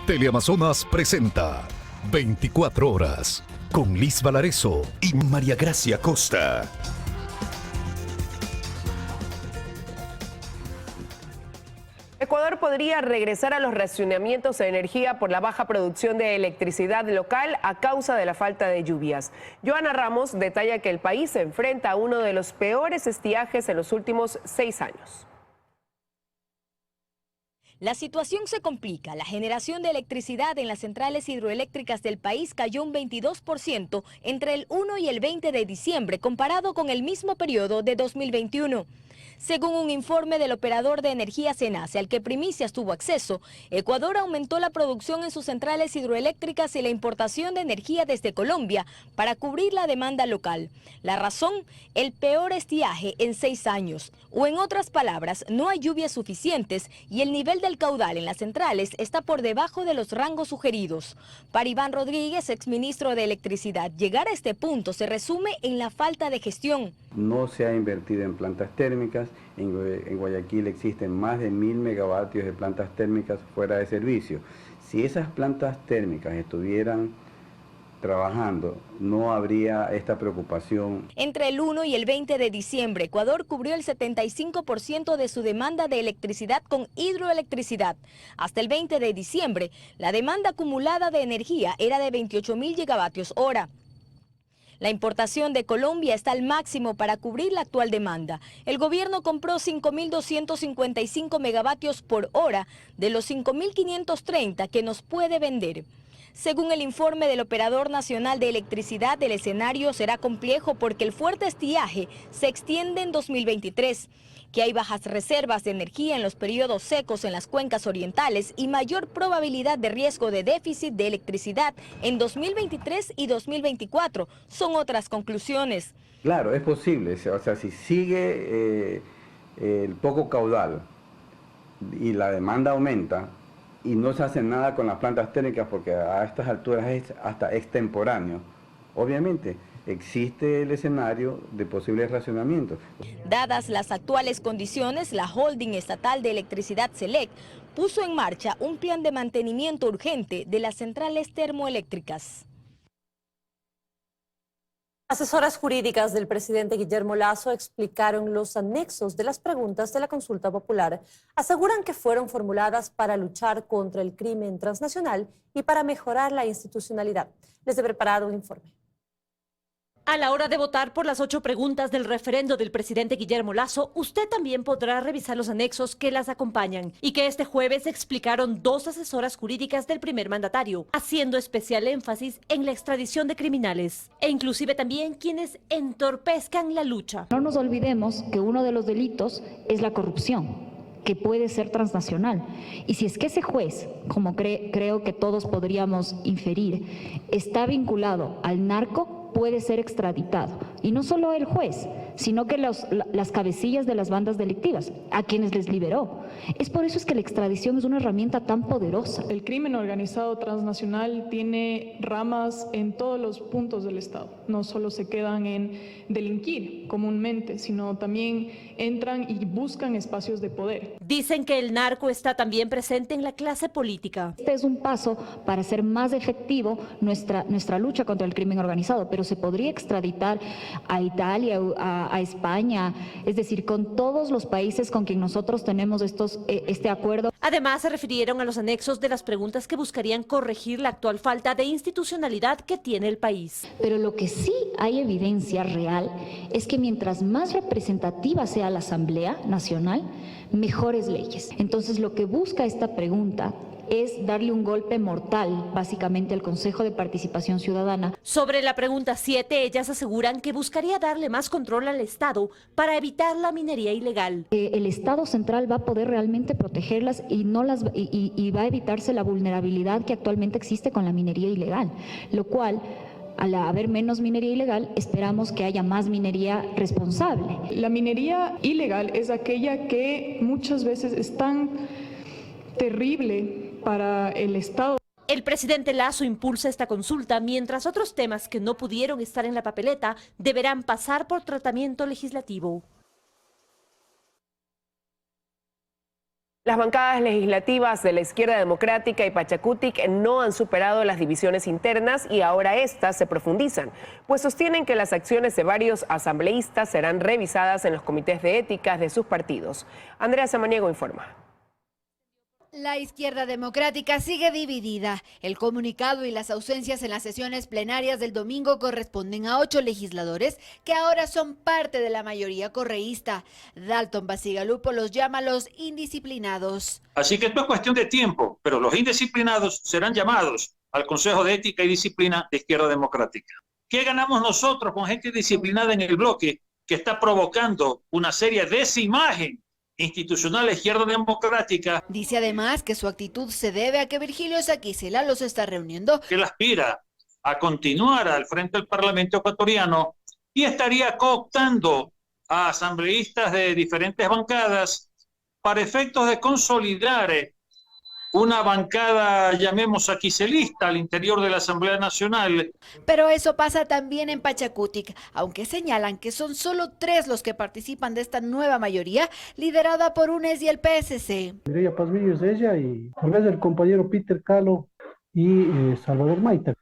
Teleamazonas presenta 24 horas con Liz Valareso y María Gracia Costa. Ecuador podría regresar a los racionamientos de energía por la baja producción de electricidad local a causa de la falta de lluvias. Joana Ramos detalla que el país se enfrenta a uno de los peores estiajes en los últimos 6 años. La situación se complica. La generación de electricidad en las centrales hidroeléctricas del país cayó un 22% entre el 1 y el 20 de diciembre, comparado con el mismo periodo de 2021. Según un informe del operador de energía SENACE, al que Primicias tuvo acceso, Ecuador aumentó la producción en sus centrales hidroeléctricas y la importación de energía desde Colombia para cubrir la demanda local. La razón, el peor estiaje en 6 años. O en otras palabras, no hay lluvias suficientes y el nivel del caudal en las centrales está por debajo de los rangos sugeridos. Para Iván Rodríguez, exministro de Electricidad, llegar a este punto se resume en la falta de gestión. No se ha invertido en plantas térmicas. En Guayaquil existen más de 1000 megavatios de plantas térmicas fuera de servicio. Si esas plantas térmicas estuvieran trabajando, no habría esta preocupación. Entre el 1 y el 20 de diciembre, Ecuador cubrió el 75% de su demanda de electricidad con hidroelectricidad. Hasta el 20 de diciembre, la demanda acumulada de energía era de 28.000 gigavatios hora. La importación de Colombia está al máximo para cubrir la actual demanda. El gobierno compró 5.255 megavatios por hora de los 5.530 que nos puede vender. Según el informe del Operador Nacional de Electricidad, el escenario será complejo porque el fuerte estiaje se extiende en 2023, que hay bajas reservas de energía en los periodos secos en las cuencas orientales y mayor probabilidad de riesgo de déficit de electricidad en 2023 y 2024. Son otras conclusiones. Claro, es posible, o sea, si sigue el poco caudal y la demanda aumenta, y no se hace nada con las plantas térmicas porque a estas alturas es hasta extemporáneo, obviamente existe el escenario de posibles racionamientos. Dadas las actuales condiciones, la holding estatal de electricidad SELEC puso en marcha un plan de mantenimiento urgente de las centrales termoeléctricas. Asesoras jurídicas del presidente Guillermo Lasso explicaron los anexos de las preguntas de la consulta popular. Aseguran que fueron formuladas para luchar contra el crimen transnacional y para mejorar la institucionalidad. Les he preparado un informe. A la hora de votar por las 8 preguntas del referendo del presidente Guillermo Lasso, usted también podrá revisar los anexos que las acompañan y que este jueves explicaron 2 asesoras jurídicas del primer mandatario, haciendo especial énfasis en la extradición de criminales e inclusive también quienes entorpezcan la lucha. No nos olvidemos que uno de los delitos es la corrupción, que puede ser transnacional. Y si es que ese juez, como creo que todos podríamos inferir, está vinculado al narco, puede ser extraditado. Y no solo el juez, sino que las cabecillas de las bandas delictivas, a quienes les liberó. Es por eso es que la extradición es una herramienta tan poderosa. El crimen organizado transnacional tiene ramas en todos los puntos del Estado. No solo se quedan en delinquir comúnmente, sino también entran y buscan espacios de poder. Dicen que el narco está también presente en la clase política. Este es un paso para hacer más efectivo nuestra lucha contra el crimen organizado, pero se podría extraditar a Italia, a España, es decir, con todos los países con quien nosotros tenemos este acuerdo. Además, se refirieron a los anexos de las preguntas que buscarían corregir la actual falta de institucionalidad que tiene el país. Pero lo que sí hay evidencia real es que mientras más representativa sea la Asamblea Nacional, mejores leyes. Entonces, lo que busca esta pregunta es darle un golpe mortal, básicamente, al Consejo de Participación Ciudadana. Sobre la pregunta 7, ellas aseguran que buscaría darle más control al Estado para evitar la minería ilegal. El Estado central va a poder realmente protegerlas y va a evitarse la vulnerabilidad que actualmente existe con la minería ilegal, lo cual, al haber menos minería ilegal, esperamos que haya más minería responsable. La minería ilegal es aquella que muchas veces es tan terrible para el Estado. El presidente Lasso impulsa esta consulta, mientras otros temas que no pudieron estar en la papeleta deberán pasar por tratamiento legislativo. Las bancadas legislativas de la Izquierda Democrática y Pachacutic no han superado las divisiones internas y ahora estas se profundizan, pues sostienen que las acciones de varios asambleístas serán revisadas en los comités de éticas de sus partidos. Andrea Samaniego informa. La izquierda democrática sigue dividida. El comunicado y las ausencias en las sesiones plenarias del domingo corresponden a 8 legisladores que ahora son parte de la mayoría correísta. Dalton Basigalupo los llama los indisciplinados. Así que esto es cuestión de tiempo, pero los indisciplinados serán llamados al Consejo de Ética y Disciplina de Izquierda Democrática. ¿Qué ganamos nosotros con gente disciplinada en el bloque que está provocando una seria desimagen institucional de Izquierda Democrática? Dice además que su actitud se debe a que Virgilio Saquicela los está reuniendo. Que él aspira a continuar al frente del Parlamento ecuatoriano y estaría cooptando a asambleístas de diferentes bancadas para efectos de consolidar una bancada, llamemos saquicelista, al interior de la Asamblea Nacional. Pero eso pasa también en Pachacutic, aunque señalan que son solo 3 los que participan de esta nueva mayoría, liderada por UNES y el PSC. Mireya Pazmiño es ella y tal vez el compañero Peter Calo y Salvador Maita.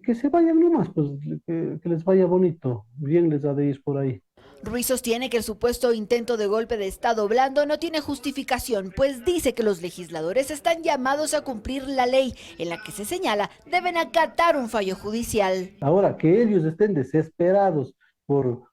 Que se vayan nomás, pues que les vaya bonito, bien les ha de ir por ahí. Ruiz sostiene que el supuesto intento de golpe de Estado blando no tiene justificación, pues dice que los legisladores están llamados a cumplir la ley, en la que se señala deben acatar un fallo judicial. Ahora, que ellos estén desesperados por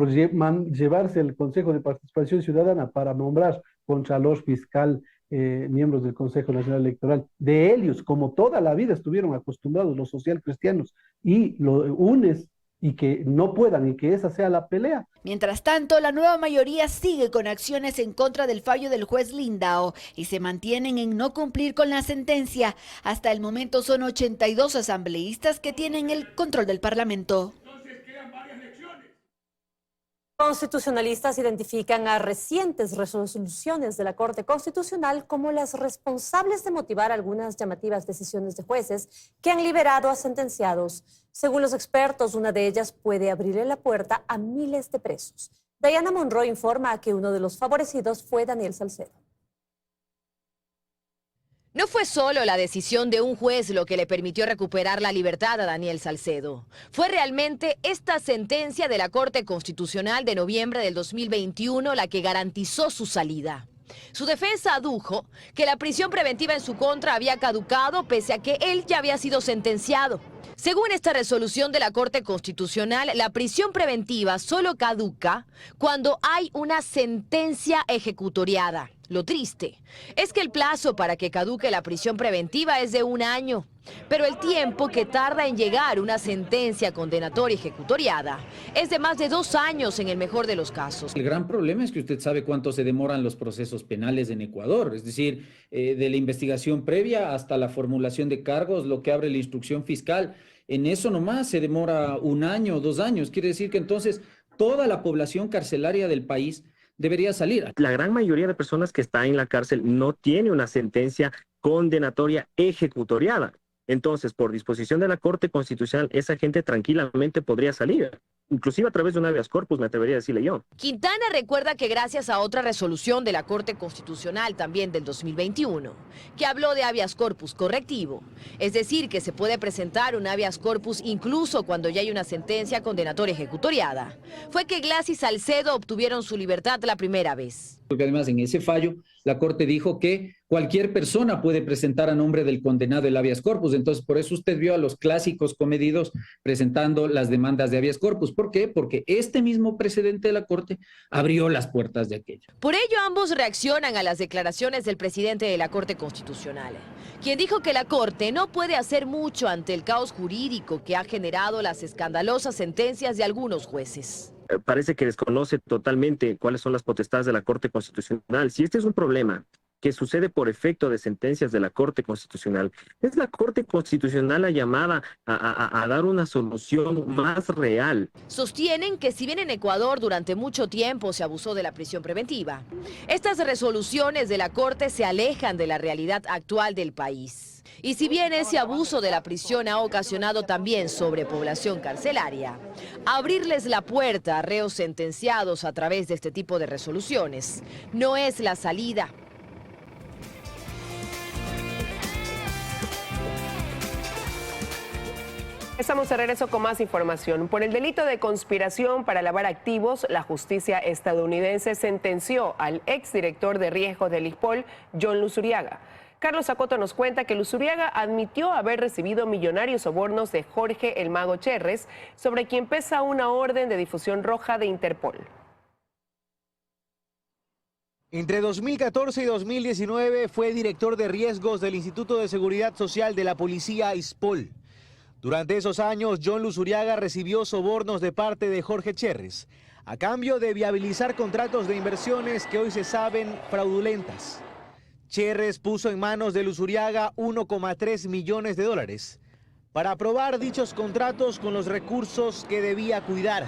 llevarse el Consejo de Participación Ciudadana para nombrar contralor fiscal, miembros del Consejo Nacional Electoral, de ellos, como toda la vida estuvieron acostumbrados los socialcristianos y los UNES, y que no puedan y que esa sea la pelea. Mientras tanto, la nueva mayoría sigue con acciones en contra del fallo del juez Lindao y se mantienen en no cumplir con la sentencia. Hasta el momento son 82 asambleístas que tienen el control del Parlamento. Constitucionalistas identifican a recientes resoluciones de la Corte Constitucional como las responsables de motivar algunas llamativas decisiones de jueces que han liberado a sentenciados. Según los expertos, una de ellas puede abrirle la puerta a miles de presos. Diana Monroy informa que uno de los favorecidos fue Daniel Salcedo. No fue solo la decisión de un juez lo que le permitió recuperar la libertad a Daniel Salcedo. Fue realmente esta sentencia de la Corte Constitucional de noviembre del 2021 la que garantizó su salida. Su defensa adujo que la prisión preventiva en su contra había caducado pese a que él ya había sido sentenciado. Según esta resolución de la Corte Constitucional, la prisión preventiva solo caduca cuando hay una sentencia ejecutoriada. Lo triste es que el plazo para que caduque la prisión preventiva es de 1 año, pero el tiempo que tarda en llegar una sentencia condenatoria ejecutoriada es de más de 2 años en el mejor de los casos. El gran problema es que usted sabe cuánto se demoran los procesos penales en Ecuador, es decir, de la investigación previa hasta la formulación de cargos, lo que abre la instrucción fiscal. En eso nomás se demora 1 año, 2 años. Quiere decir que entonces toda la población carcelaria del país debería salir. La gran mayoría de personas que están en la cárcel no tiene una sentencia condenatoria ejecutoriada. Entonces, por disposición de la Corte Constitucional, esa gente tranquilamente podría salir. Inclusive a través de un habeas corpus, me atrevería a decirle yo. Quintana recuerda que gracias a otra resolución de la Corte Constitucional también del 2021, que habló de habeas corpus correctivo, es decir, que se puede presentar un habeas corpus incluso cuando ya hay una sentencia condenatoria ejecutoriada, fue que Glass y Salcedo obtuvieron su libertad la primera vez. Porque además en ese fallo la Corte dijo que cualquier persona puede presentar a nombre del condenado el habeas corpus. Entonces, por eso usted vio a los clásicos comedidos presentando las demandas de habeas corpus. ¿Por qué? Porque este mismo precedente de la Corte abrió las puertas de aquello. Por ello, ambos reaccionan a las declaraciones del presidente de la Corte Constitucional, quien dijo que la Corte no puede hacer mucho ante el caos jurídico que ha generado las escandalosas sentencias de algunos jueces. Parece que desconoce totalmente cuáles son las potestades de la Corte Constitucional. Si este es un problema que sucede por efecto de sentencias de la Corte Constitucional, es la Corte Constitucional la llamada a dar una solución más real. Sostienen que si bien en Ecuador durante mucho tiempo se abusó de la prisión preventiva, estas resoluciones de la Corte se alejan de la realidad actual del país. Y si bien ese abuso de la prisión ha ocasionado también sobrepoblación carcelaria, abrirles la puerta a reos sentenciados a través de este tipo de resoluciones no es la salida. estamos de regreso con más información. Por el delito de conspiración para lavar activos, la justicia estadounidense sentenció al exdirector de riesgos del ISPOL, John Luzuriaga. Carlos Acoto nos cuenta que Luzuriaga admitió haber recibido millonarios sobornos de Jorge el Mago Cherres, sobre quien pesa una orden de difusión roja de Interpol. Entre 2014 y 2019 fue director de riesgos del Instituto de Seguridad Social de la Policía ISPOL. Durante esos años, John Luzuriaga recibió sobornos de parte de Jorge Cherres, a cambio de viabilizar contratos de inversiones que hoy se saben fraudulentas. Cherres puso en manos de Luzuriaga 1,3 millones de dólares para aprobar dichos contratos con los recursos que debía cuidar.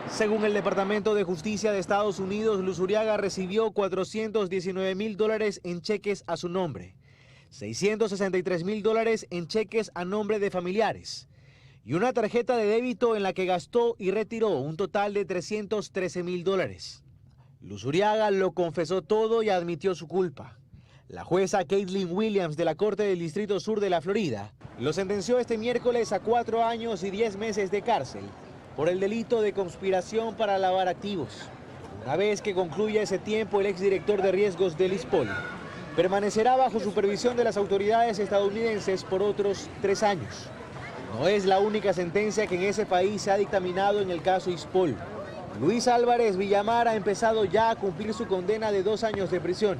Según el Departamento de Justicia de Estados Unidos, Luzuriaga recibió $419,000 en cheques a su nombre, $663,000 en cheques a nombre de familiares y una tarjeta de débito en la que gastó y retiró un total de $313,000. Luzuriaga lo confesó todo y admitió su culpa. La jueza Caitlin Williams de la Corte del Distrito Sur de la Florida lo sentenció este miércoles a 4 años y 10 meses de cárcel por el delito de conspiración para lavar activos. Una vez que concluya ese tiempo, el exdirector de riesgos del ISPOL permanecerá bajo supervisión de las autoridades estadounidenses por otros 3 años. No es la única sentencia que en ese país se ha dictaminado en el caso ISPOL. Luis Álvarez Villamar ha empezado ya a cumplir su condena de 2 años de prisión.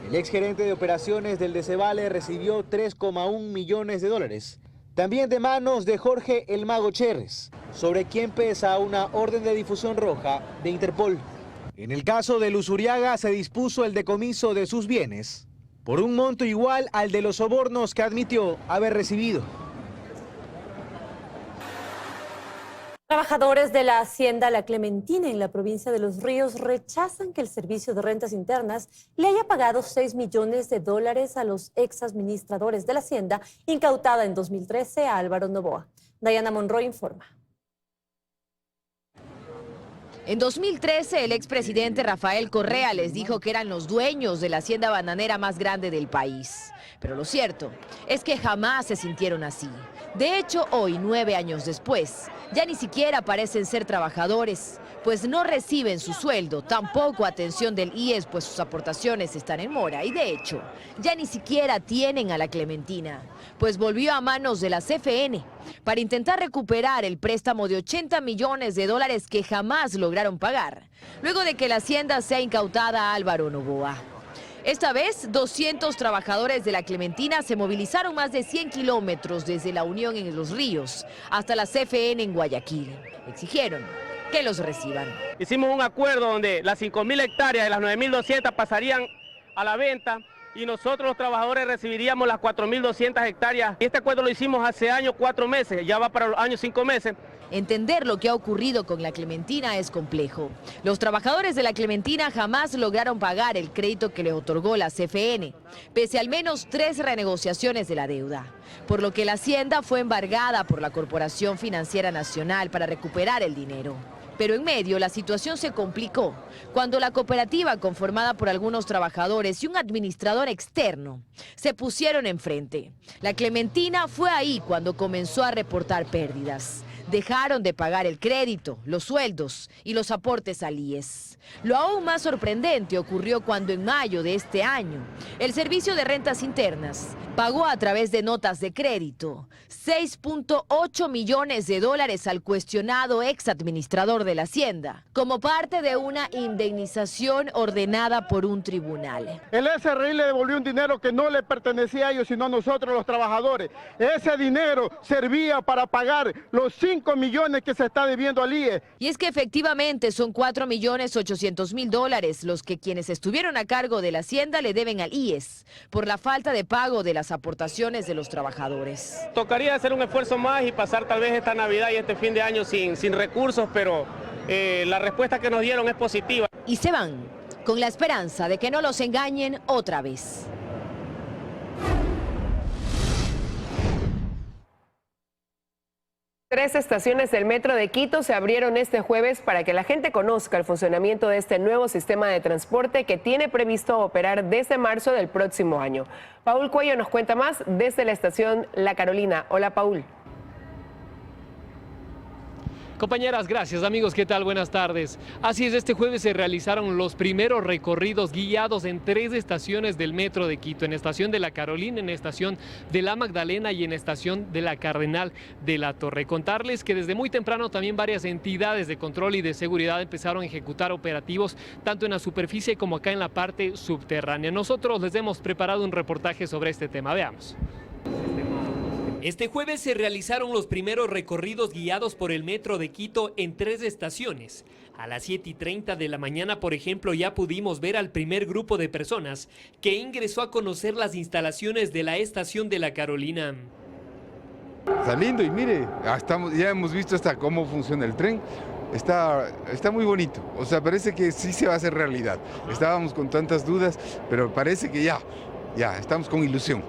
El exgerente de operaciones del Decebale recibió $3,1 millones, también de manos de Jorge el Mago Cherres, sobre quien pesa una orden de difusión roja de Interpol. En el caso de Luzuriaga se dispuso el decomiso de sus bienes por un monto igual al de los sobornos que admitió haber recibido. Trabajadores de la Hacienda La Clementina en la provincia de Los Ríos rechazan que el Servicio de Rentas Internas le haya pagado $6 millones a los ex administradores de la Hacienda incautada en 2013 a Álvaro Noboa. Diana Monroy informa. En 2013, el expresidente Rafael Correa les dijo que eran los dueños de la hacienda bananera más grande del país. Pero lo cierto es que jamás se sintieron así. De hecho, hoy, 9 años después, ya ni siquiera parecen ser trabajadores, pues no reciben su sueldo, tampoco atención del IES, pues sus aportaciones están en mora. Y de hecho, ya ni siquiera tienen a la Clementina, pues volvió a manos de la CFN para intentar recuperar el préstamo de $80 millones que jamás lograron pagar, luego de que la hacienda sea incautada a Álvaro Noboa. Esta vez, 200 trabajadores de la Clementina se movilizaron más de 100 kilómetros desde la Unión en Los Ríos hasta la CFN en Guayaquil. Exigieron que los reciban. Hicimos un acuerdo donde las 5.000 hectáreas de las 9.200 pasarían a la venta y nosotros los trabajadores recibiríamos las 4.200 hectáreas. Y este acuerdo lo hicimos hace años 4 meses, ya va para los años 5 meses. Entender lo que ha ocurrido con la Clementina es complejo. Los trabajadores de la Clementina jamás lograron pagar el crédito que les otorgó la CFN, pese a al menos 3 renegociaciones de la deuda, por lo que la hacienda fue embargada por la Corporación Financiera Nacional para recuperar el dinero. Pero en medio la situación se complicó cuando la cooperativa, conformada por algunos trabajadores y un administrador externo, se pusieron enfrente. La Clementina fue ahí cuando comenzó a reportar pérdidas. Dejaron de pagar el crédito, los sueldos y los aportes al IES. Lo aún más sorprendente ocurrió cuando en mayo de este año, el Servicio de Rentas Internas pagó a través de notas de crédito $6.8 millones al cuestionado ex administrador de la Hacienda, como parte de una indemnización ordenada por un tribunal. El SRI le devolvió un dinero que no le pertenecía a ellos, sino a nosotros los trabajadores. Ese dinero servía para pagar los 5 millones que se está debiendo al IES. Y es que efectivamente son $4.800.000 los que quienes estuvieron a cargo de la Hacienda le deben al IES por la falta de pago de las aportaciones de los trabajadores. Tocaría hacer un esfuerzo más y pasar tal vez esta Navidad y este fin de año sin recursos, pero la respuesta que nos dieron es positiva. Y se van con la esperanza de que no los engañen otra vez. Tres estaciones del Metro de Quito se abrieron este jueves para que la gente conozca el funcionamiento de este nuevo sistema de transporte que tiene previsto operar desde marzo del próximo año. Paul Cuello nos cuenta más desde la estación La Carolina. Hola, Paul. Compañeras, gracias. Amigos, ¿qué tal? Buenas tardes. Así es, este jueves se realizaron los primeros recorridos guiados en 3 estaciones del metro de Quito, en estación de La Carolina, en estación de La Magdalena y en estación de la Cardenal de la Torre. Contarles que desde muy temprano también varias entidades de control y de seguridad empezaron a ejecutar operativos tanto en la superficie como acá en la parte subterránea. Nosotros les hemos preparado un reportaje sobre este tema. Veamos. Este jueves se realizaron los primeros recorridos guiados por el metro de Quito en 3 estaciones. A las 7:30 de la mañana, por ejemplo, ya pudimos ver al primer grupo de personas que ingresó a conocer las instalaciones de la estación de La Carolina. Está lindo y mire, ya hemos visto hasta cómo funciona el tren. Está muy bonito, o sea, parece que sí se va a hacer realidad. Estábamos con tantas dudas, pero parece que ya estamos con ilusión.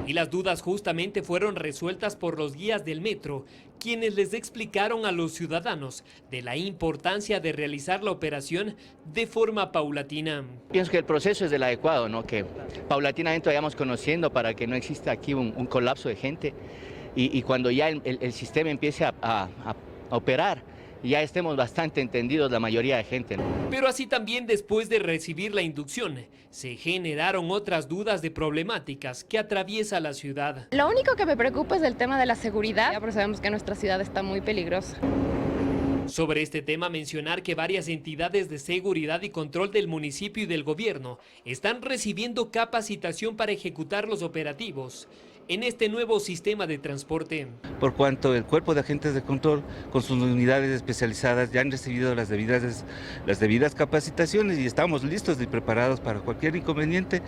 Y las dudas justamente fueron resueltas por los guías del metro, quienes les explicaron a los ciudadanos de la importancia de realizar la operación de forma paulatina. Pienso que el proceso es el adecuado, ¿no? Que paulatinamente vayamos conociendo para que no exista aquí un colapso de gente y cuando ya el sistema empiece a operar, ya estemos bastante entendidos la mayoría de gente, ¿no? Pero así también después de recibir la inducción, se generaron otras dudas de problemáticas que atraviesa la ciudad. Lo único que me preocupa es el tema de la seguridad, porque sabemos que nuestra ciudad está muy peligrosa. Sobre este tema, mencionar que varias entidades de seguridad y control del municipio y del gobierno están recibiendo capacitación para ejecutar los operativos en este nuevo sistema de transporte. Por cuanto el cuerpo de agentes de control con sus unidades especializadas ya han recibido las debidas capacitaciones y estamos listos y preparados para cualquier inconveniente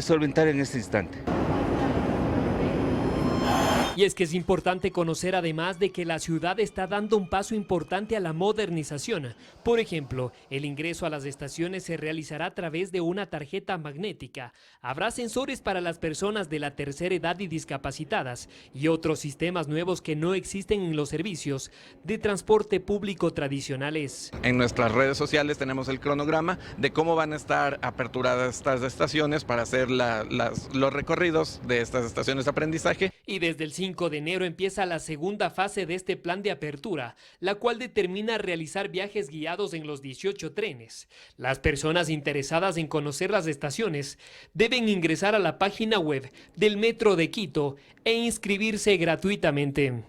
solventar en este instante. Y es que es importante conocer además de que la ciudad está dando un paso importante a la modernización. Por ejemplo, el ingreso a las estaciones se realizará a través de una tarjeta magnética. Habrá sensores para las personas de la tercera edad y discapacitadas y otros sistemas nuevos que no existen en los servicios de transporte público tradicionales. En nuestras redes sociales tenemos el cronograma de cómo van a estar aperturadas estas estaciones para hacer los recorridos de estas estaciones de aprendizaje. Y desde el 5 de enero empieza la segunda fase de este plan de apertura, la cual determina realizar viajes guiados en los 18 trenes. Las personas interesadas en conocer las estaciones deben ingresar a la página web del Metro de Quito e inscribirse gratuitamente.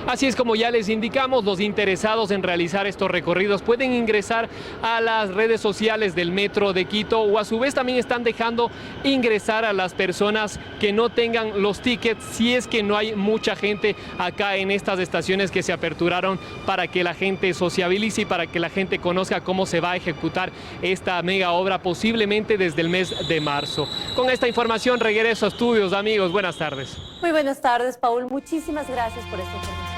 Así es como ya les indicamos, los interesados en realizar estos recorridos pueden ingresar a las redes sociales del Metro de Quito o a su vez también están dejando ingresar a las personas que no tengan los tickets si es que no hay mucha gente acá en estas estaciones que se aperturaron para que la gente sociabilice y para que la gente conozca cómo se va a ejecutar esta mega obra posiblemente desde el mes de marzo. Con esta información regreso a estudios, amigos. Buenas tardes. Muy buenas tardes, Paul. Muchísimas gracias por esta información.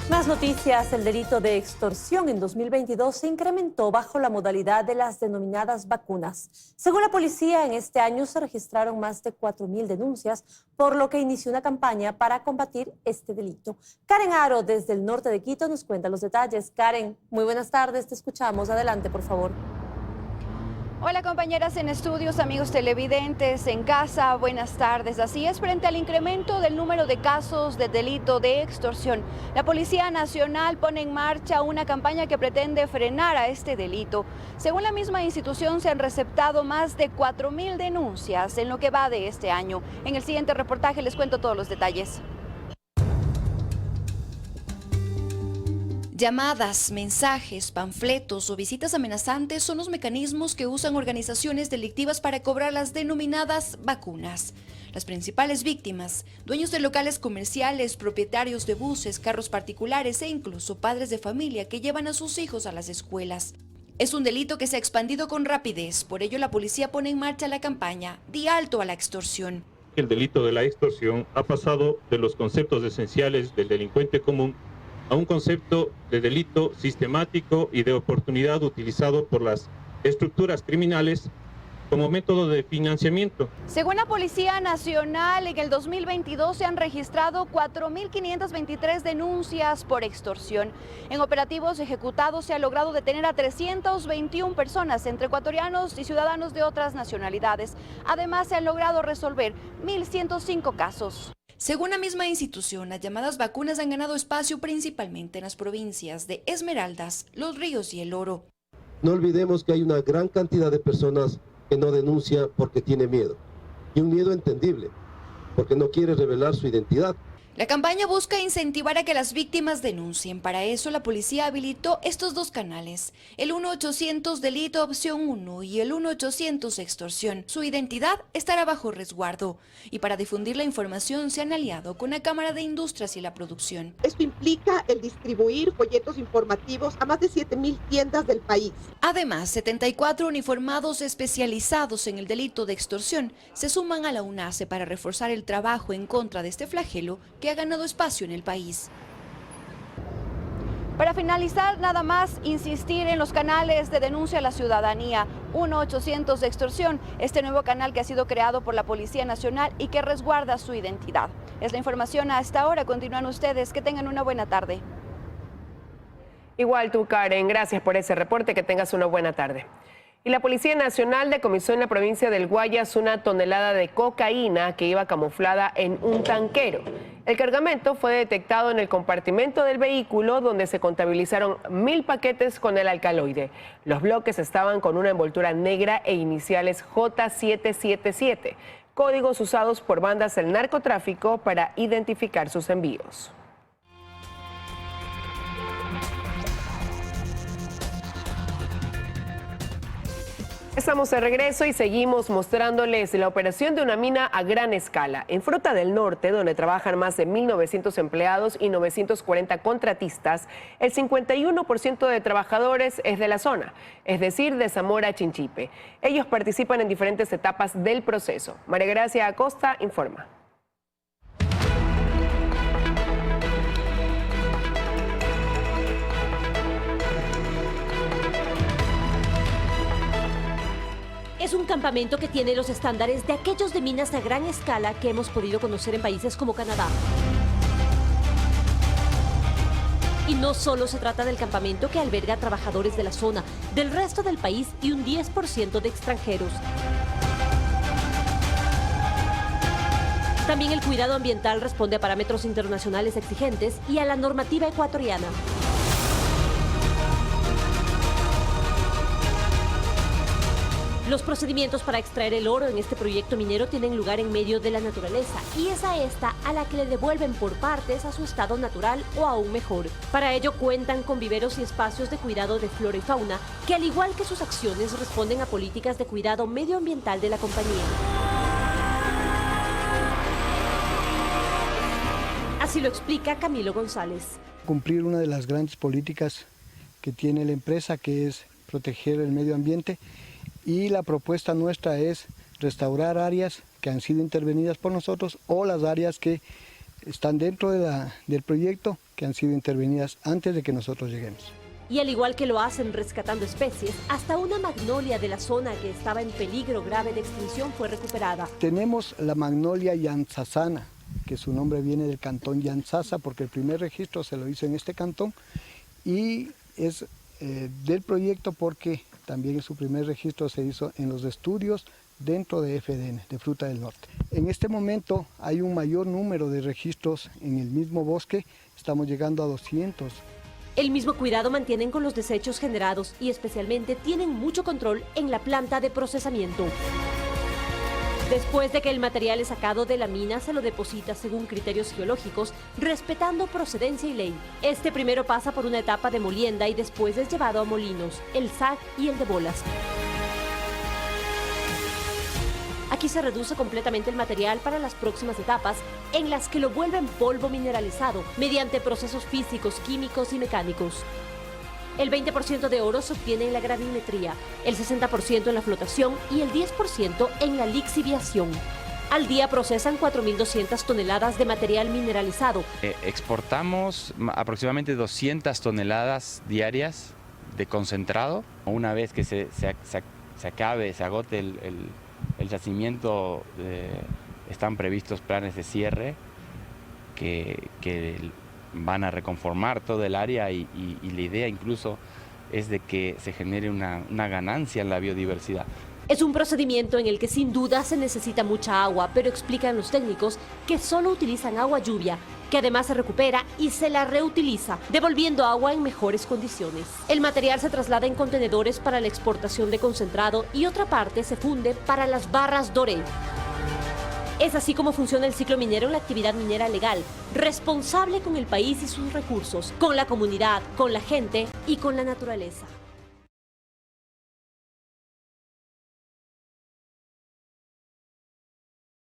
Más noticias, el delito de extorsión en 2022 se incrementó bajo la modalidad de las denominadas vacunas. Según la policía, en este año se registraron más de 4.000 denuncias, por lo que inició una campaña para combatir este delito. Karen Aro, desde el norte de Quito, nos cuenta los detalles. Karen, muy buenas tardes, te escuchamos. Adelante, por favor. Hola compañeras en estudios, amigos televidentes en casa, buenas tardes. Así es, frente al incremento del número de casos de delito de extorsión, la Policía Nacional pone en marcha una campaña que pretende frenar a este delito. Según la misma institución, se han receptado más de 4.000 denuncias en lo que va de este año. En el siguiente reportaje les cuento todos los detalles. Llamadas, mensajes, panfletos o visitas amenazantes son los mecanismos que usan organizaciones delictivas para cobrar las denominadas vacunas. Las principales víctimas, dueños de locales comerciales, propietarios de buses, carros particulares e incluso padres de familia que llevan a sus hijos a las escuelas. Es un delito que se ha expandido con rapidez, por ello la policía pone en marcha la campaña Di alto a la extorsión. El delito de la extorsión ha pasado de los conceptos esenciales del delincuente común a un concepto de delito sistemático y de oportunidad utilizado por las estructuras criminales como método de financiamiento. Según la Policía Nacional, en el 2022 se han registrado 4.523 denuncias por extorsión. En operativos ejecutados se ha logrado detener a 321 personas, entre ecuatorianos y ciudadanos de otras nacionalidades. Además, se han logrado resolver 1.105 casos. Según la misma institución, las llamadas vacunas han ganado espacio principalmente en las provincias de Esmeraldas, Los Ríos y El Oro. No olvidemos que hay una gran cantidad de personas que no denuncia porque tiene miedo, y un miedo entendible, porque no quiere revelar su identidad. La campaña busca incentivar a que las víctimas denuncien. Para eso, la policía habilitó estos dos canales, el 1-800 delito opción 1 y el 1-800 extorsión. Su identidad estará bajo resguardo. Y para difundir la información se han aliado con la Cámara de Industrias y la Producción. Esto implica el distribuir folletos informativos a más de 7.000 tiendas del país. Además, 74 uniformados especializados en el delito de extorsión se suman a la UNACE para reforzar el trabajo en contra de este flagelo que ha ganado espacio en el país. Para finalizar, nada más insistir en los canales de denuncia a la ciudadanía. 1-800 de extorsión, este nuevo canal que ha sido creado por la Policía Nacional y que resguarda su identidad. Es la información a esta hora. Continúan ustedes. Que tengan una buena tarde. Igual tú, Karen. Gracias por ese reporte. Que tengas una buena tarde. Y la Policía Nacional decomisó en la provincia del Guayas 1 tonelada de cocaína que iba camuflada en un tanquero. El cargamento fue detectado en el compartimento del vehículo, donde se contabilizaron 1.000 paquetes con el alcaloide. Los bloques estaban con una envoltura negra e iniciales J777, códigos usados por bandas del narcotráfico para identificar sus envíos. Estamos de regreso y seguimos mostrándoles la operación de una mina a gran escala. En Fruta del Norte, donde trabajan más de 1.900 empleados y 940 contratistas, el 51% de trabajadores es de la zona, es decir, de Zamora a Chinchipe. Ellos participan en diferentes etapas del proceso. María Gracia Acosta informa. Es un campamento que tiene los estándares de aquellos de minas a gran escala que hemos podido conocer en países como Canadá. Y no solo se trata del campamento que alberga a trabajadores de la zona, del resto del país y un 10% de extranjeros. También el cuidado ambiental responde a parámetros internacionales exigentes y a la normativa ecuatoriana. Los procedimientos para extraer el oro en este proyecto minero tienen lugar en medio de la naturaleza y es a esta a la que le devuelven por partes a su estado natural o aún mejor. Para ello cuentan con viveros y espacios de cuidado de flora y fauna que, al igual que sus acciones, responden a políticas de cuidado medioambiental de la compañía. Así lo explica Camilo González. Cumplir una de las grandes políticas que tiene la empresa, que es proteger el medio ambiente. Y la propuesta nuestra es restaurar áreas que han sido intervenidas por nosotros o las áreas que están dentro del proyecto que han sido intervenidas antes de que nosotros lleguemos. Y al igual que lo hacen rescatando especies, hasta una magnolia de la zona que estaba en peligro grave de extinción fue recuperada. Tenemos la magnolia yanzazana, que su nombre viene del cantón Yanzaza, porque el primer registro se lo hizo en este cantón y es del proyecto porque también su primer registro se hizo en los estudios dentro de FDN, de Fruta del Norte. En este momento hay un mayor número de registros en el mismo bosque, estamos llegando a 200. El mismo cuidado mantienen con los desechos generados y especialmente tienen mucho control en la planta de procesamiento. Después de que el material es sacado de la mina, se lo deposita según criterios geológicos, respetando procedencia y ley. Este primero pasa por una etapa de molienda y después es llevado a molinos, el SAG y el de bolas. Aquí se reduce completamente el material para las próximas etapas, en las que lo vuelven polvo mineralizado mediante procesos físicos, químicos y mecánicos. El 20% de oro se obtiene en la gravimetría, el 60% en la flotación y el 10% en la lixiviación. Al día procesan 4.200 toneladas de material mineralizado. Exportamos aproximadamente 200 toneladas diarias de concentrado. Una vez que se se acabe, se agote el yacimiento, están previstos planes de cierre que van a reconformar todo el área y la idea incluso es de que se genere una ganancia en la biodiversidad. Es un procedimiento en el que sin duda se necesita mucha agua, pero explican los técnicos que solo utilizan agua lluvia, que además se recupera y se la reutiliza, devolviendo agua en mejores condiciones. El material se traslada en contenedores para la exportación de concentrado y otra parte se funde para las barras doré. Es así como funciona el ciclo minero en la actividad minera legal, responsable con el país y sus recursos, con la comunidad, con la gente y con la naturaleza.